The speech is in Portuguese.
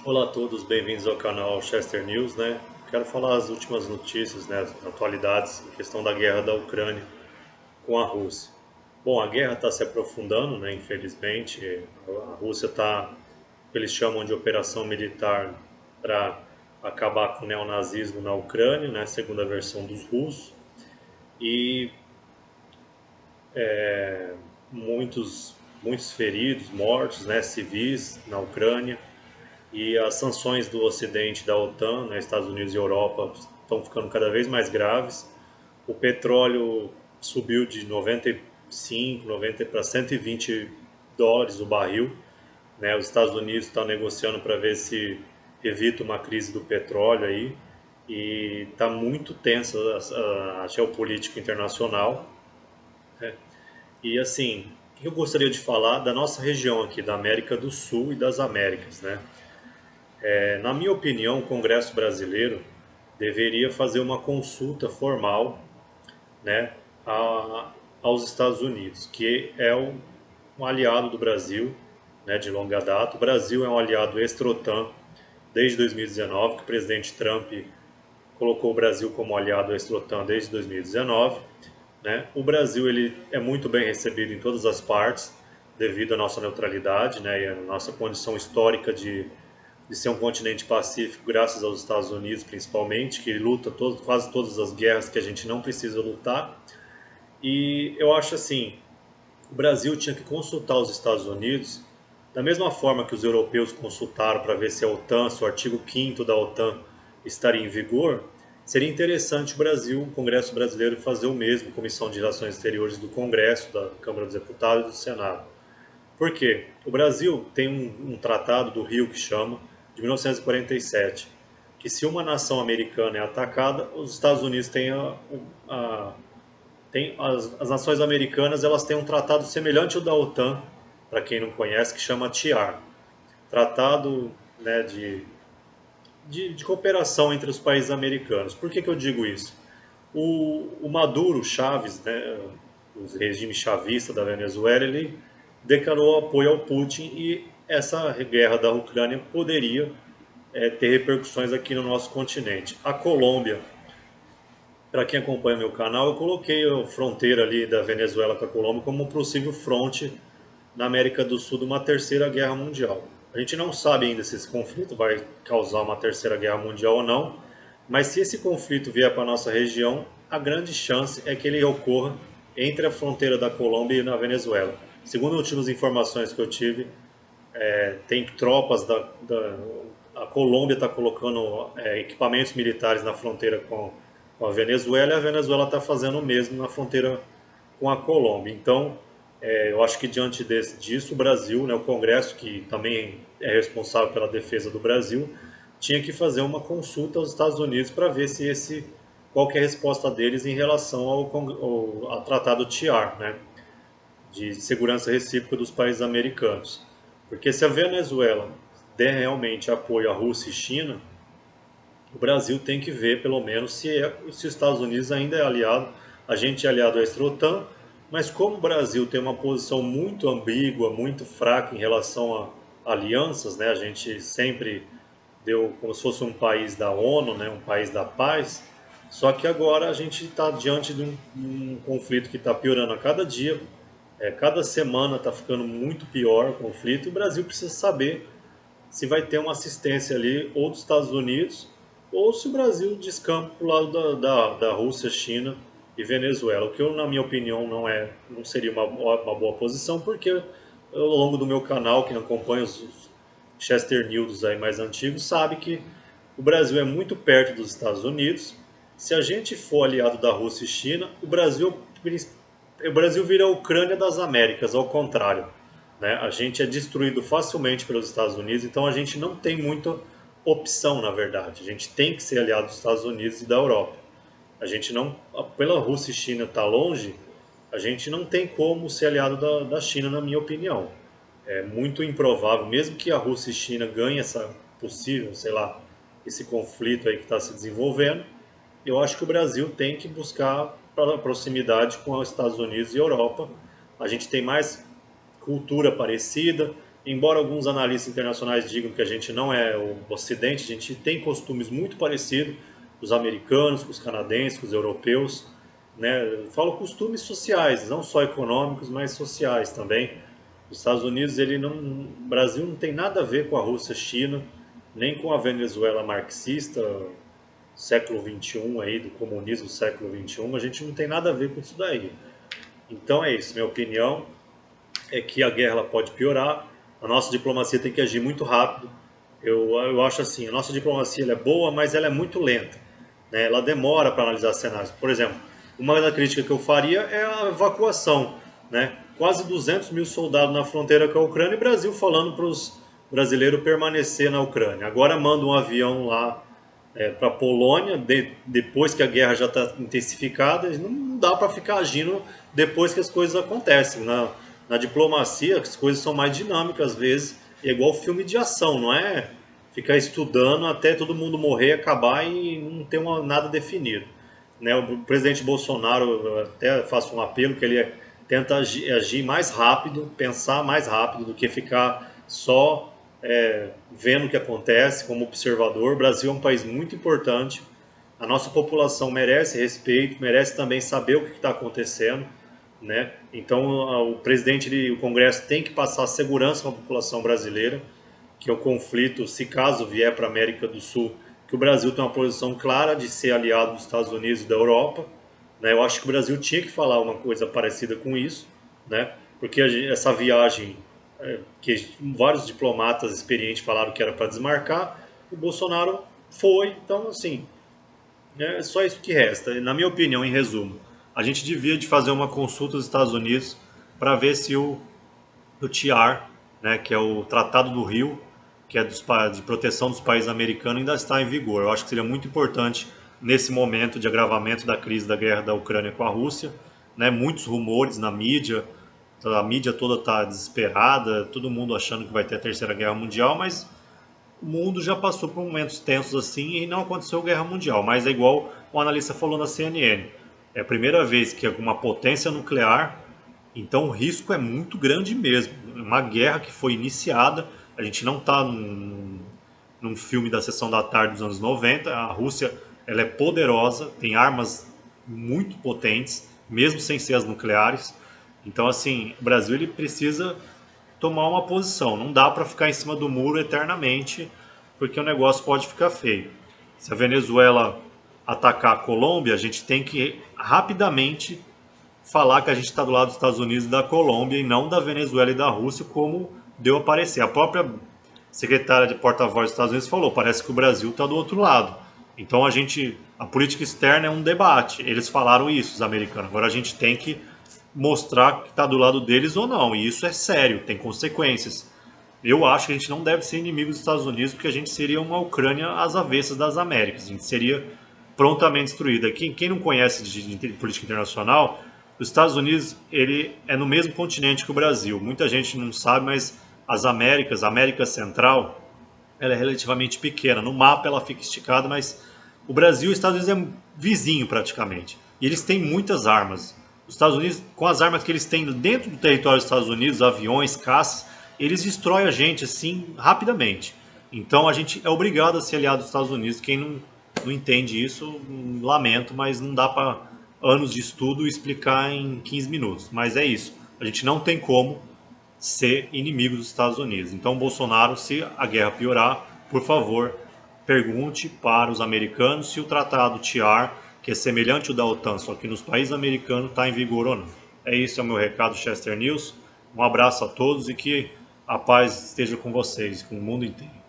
Olá a todos, bem-vindos ao canal Chester News, né? Quero falar as últimas notícias, né, as atualidades em questão da guerra da Ucrânia com a Rússia. Bom, a guerra está se aprofundando, né, infelizmente. A Rússia está, o que eles chamam de operação militar para acabar com o neonazismo na Ucrânia, né, segundo a versão dos russos. E muitos feridos, mortos, né, civis na Ucrânia. E as sanções do Ocidente, da OTAN, né, Estados Unidos e Europa, estão ficando cada vez mais graves. O petróleo subiu de 95, 90 para 120 dólares o barril. Né? Os Estados Unidos estão negociando para ver se evita uma crise do petróleo aí. E está muito tensa a geopolítica internacional. Né? E assim, o que eu gostaria de falar da nossa região aqui, da América do Sul e das Américas, né? Na minha opinião, o Congresso brasileiro deveria fazer uma consulta formal, né, aos Estados Unidos, que é um aliado do Brasil, né, de longa data. O Brasil é um aliado extra-OTAN desde 2019, que o presidente Trump colocou o Brasil como aliado extra-OTAN desde 2019. Né? O Brasil ele é muito bem recebido em todas as partes, devido à nossa neutralidade, né, e à nossa condição histórica de ser um continente pacífico, graças aos Estados Unidos principalmente, que luta quase todas as guerras que a gente não precisa lutar. E eu acho assim, o Brasil tinha que consultar os Estados Unidos da mesma forma que os europeus consultaram para ver se a OTAN, se o artigo 5º da OTAN estaria em vigor. Seria interessante o Brasil, o Congresso brasileiro, fazer o mesmo, Comissão de Relações Exteriores do Congresso, da Câmara dos Deputados e do Senado. Por quê? O Brasil tem um tratado do Rio que chama, de 1947, que se uma nação americana é atacada, os Estados Unidos têm a tem as nações americanas, elas têm um tratado semelhante ao da OTAN, para quem não conhece, que chama TIAR, Tratado, né, de cooperação entre os países americanos. Por que eu digo isso? O Maduro Chaves, né, o regime chavista da Venezuela, ele declarou apoio ao Putin e essa guerra da Ucrânia poderia ter repercussões aqui no nosso continente. A Colômbia, para quem acompanha meu canal, eu coloquei a fronteira ali da Venezuela com a Colômbia como um possível fronte na América do Sul de uma terceira guerra mundial. A gente não sabe ainda se esse conflito vai causar uma terceira guerra mundial ou não, mas se esse conflito vier para a nossa região, a grande chance é que ele ocorra entre a fronteira da Colômbia e na Venezuela. Segundo as últimas informações que eu tive, tem tropas a Colômbia está colocando equipamentos militares na fronteira com a Venezuela e a Venezuela está fazendo o mesmo na fronteira com a Colômbia. Então, eu acho que diante disso, o Brasil, né, o Congresso, que também é responsável pela defesa do Brasil, tinha que fazer uma consulta aos Estados Unidos para ver se qual que é a resposta deles em relação ao Tratado TIAR, né, de segurança recíproca dos países americanos. Porque se a Venezuela der realmente apoio à Rússia e China, o Brasil tem que ver, pelo menos, se os Estados Unidos ainda é aliado, a gente é aliado à extra-OTAN, mas como o Brasil tem uma posição muito ambígua, muito fraca em relação a alianças, né, a gente sempre deu como se fosse um país da ONU, né, um país da paz, só que agora a gente está diante de um conflito que está piorando a cada dia, cada semana está ficando muito pior o conflito, e o Brasil precisa saber se vai ter uma assistência ali ou dos Estados Unidos ou se o Brasil descampa para o lado da Rússia, China e Venezuela, o que eu, na minha opinião não seria uma boa posição, porque eu, ao longo do meu canal, quem acompanha os Chester News aí mais antigos, sabe que o Brasil é muito perto dos Estados Unidos. Se a gente for aliado da Rússia e China, o Brasil vira a Ucrânia das Américas, ao contrário. Né? A gente é destruído facilmente pelos Estados Unidos, então a gente não tem muita opção, na verdade. A gente tem que ser aliado dos Estados Unidos e da Europa. A gente não, pela Rússia e China estar longe, a gente não tem como ser aliado da China, na minha opinião. É muito improvável, mesmo que a Rússia e China ganhem essa possível, sei lá, esse conflito aí que está se desenvolvendo, eu acho que o Brasil tem que buscar proximidade com os Estados Unidos e Europa. A gente tem mais cultura parecida, embora alguns analistas internacionais digam que a gente não é o Ocidente, a gente tem costumes muito parecidos com os americanos, com os canadenses, com os europeus, né? Eu falo costumes sociais, não só econômicos, mas sociais também. Os Estados Unidos, ele não, o Brasil não tem nada a ver com a Rússia, China, nem com a Venezuela marxista, século XXI aí, do comunismo século XXI, a gente não tem nada a ver com isso daí. Então é isso, minha opinião é que a guerra ela pode piorar, a nossa diplomacia tem que agir muito rápido. Eu acho assim, a nossa diplomacia ela é boa, mas ela é muito lenta, né? Ela demora para analisar cenários. Por exemplo, uma da crítica que eu faria é a evacuação, né? Quase 200 mil soldados na fronteira com a Ucrânia e Brasil falando para os brasileiros permanecer na Ucrânia. Agora manda um avião lá para a Polônia, depois que a guerra já está intensificada, não dá para ficar agindo depois que as coisas acontecem. Na diplomacia, as coisas são mais dinâmicas às vezes, é igual filme de ação, não é ficar estudando até todo mundo morrer, acabar e não ter nada definido. Né? O presidente Bolsonaro, eu até faço um apelo que ele tenta agir mais rápido, pensar mais rápido do que ficar só vendo o que acontece como observador. O Brasil é um país muito importante, a nossa população merece respeito, merece também saber o que está acontecendo, né? Então o presidente e o Congresso tem que passar segurança para a população brasileira, que é o conflito, se caso vier para a América do Sul, que o Brasil tem uma posição clara de ser aliado dos Estados Unidos e da Europa, né? Eu acho que o Brasil tinha que falar uma coisa parecida com isso, né? Porque essa viagem que vários diplomatas experientes falaram que era para desmarcar, o Bolsonaro foi, então assim, é só isso que resta. Na minha opinião, em resumo, a gente devia de fazer uma consulta dos Estados Unidos para ver se o TIAR, né, que é o Tratado do Rio, que é de proteção dos países americanos, ainda está em vigor. Eu acho que seria muito importante nesse momento de agravamento da crise da guerra da Ucrânia com a Rússia, né, muitos rumores na mídia, a mídia toda está desesperada, todo mundo achando que vai ter a Terceira Guerra Mundial, mas o mundo já passou por momentos tensos assim e não aconteceu guerra mundial. Mas é igual o analista falou na CNN. É a primeira vez que alguma potência nuclear, então o risco é muito grande mesmo. Uma guerra que foi iniciada, a gente não está num filme da Sessão da Tarde dos anos 90. A Rússia ela é poderosa, tem armas muito potentes, mesmo sem ser as nucleares. Então, assim, o Brasil ele precisa tomar uma posição. Não dá para ficar em cima do muro eternamente, porque o negócio pode ficar feio. Se a Venezuela atacar a Colômbia, a gente tem que rapidamente falar que a gente está do lado dos Estados Unidos e da Colômbia e não da Venezuela e da Rússia, como deu a parecer. A própria secretária de porta-voz dos Estados Unidos falou, parece que o Brasil está do outro lado. Então a política externa é um debate. Eles falaram isso, os americanos. Agora a gente tem que mostrar que está do lado deles ou não. E isso é sério, tem consequências. Eu acho que a gente não deve ser inimigo dos Estados Unidos, porque a gente seria uma Ucrânia às avessas das Américas. A gente seria prontamente destruída. Quem não conhece de política internacional, os Estados Unidos ele é no mesmo continente que o Brasil. Muita gente não sabe, mas as Américas, a América Central, ela é relativamente pequena. No mapa ela fica esticada, mas o Brasil e os Estados Unidos é vizinho praticamente. E eles têm muitas armas. Os Estados Unidos, com as armas que eles têm dentro do território dos Estados Unidos, aviões, caças, eles destroem a gente assim rapidamente. Então a gente é obrigado a ser aliado dos Estados Unidos. Quem não entende isso, lamento, mas não dá para anos de estudo explicar em 15 minutos. Mas é isso. A gente não tem como ser inimigo dos Estados Unidos. Então, Bolsonaro, se a guerra piorar, por favor, pergunte para os americanos se o tratado TIAR, que é semelhante ao da OTAN, só que nos países americanos, está em vigor ou não. É isso, é o meu recado, Chester News. Um abraço a todos e que a paz esteja com vocês, com o mundo inteiro.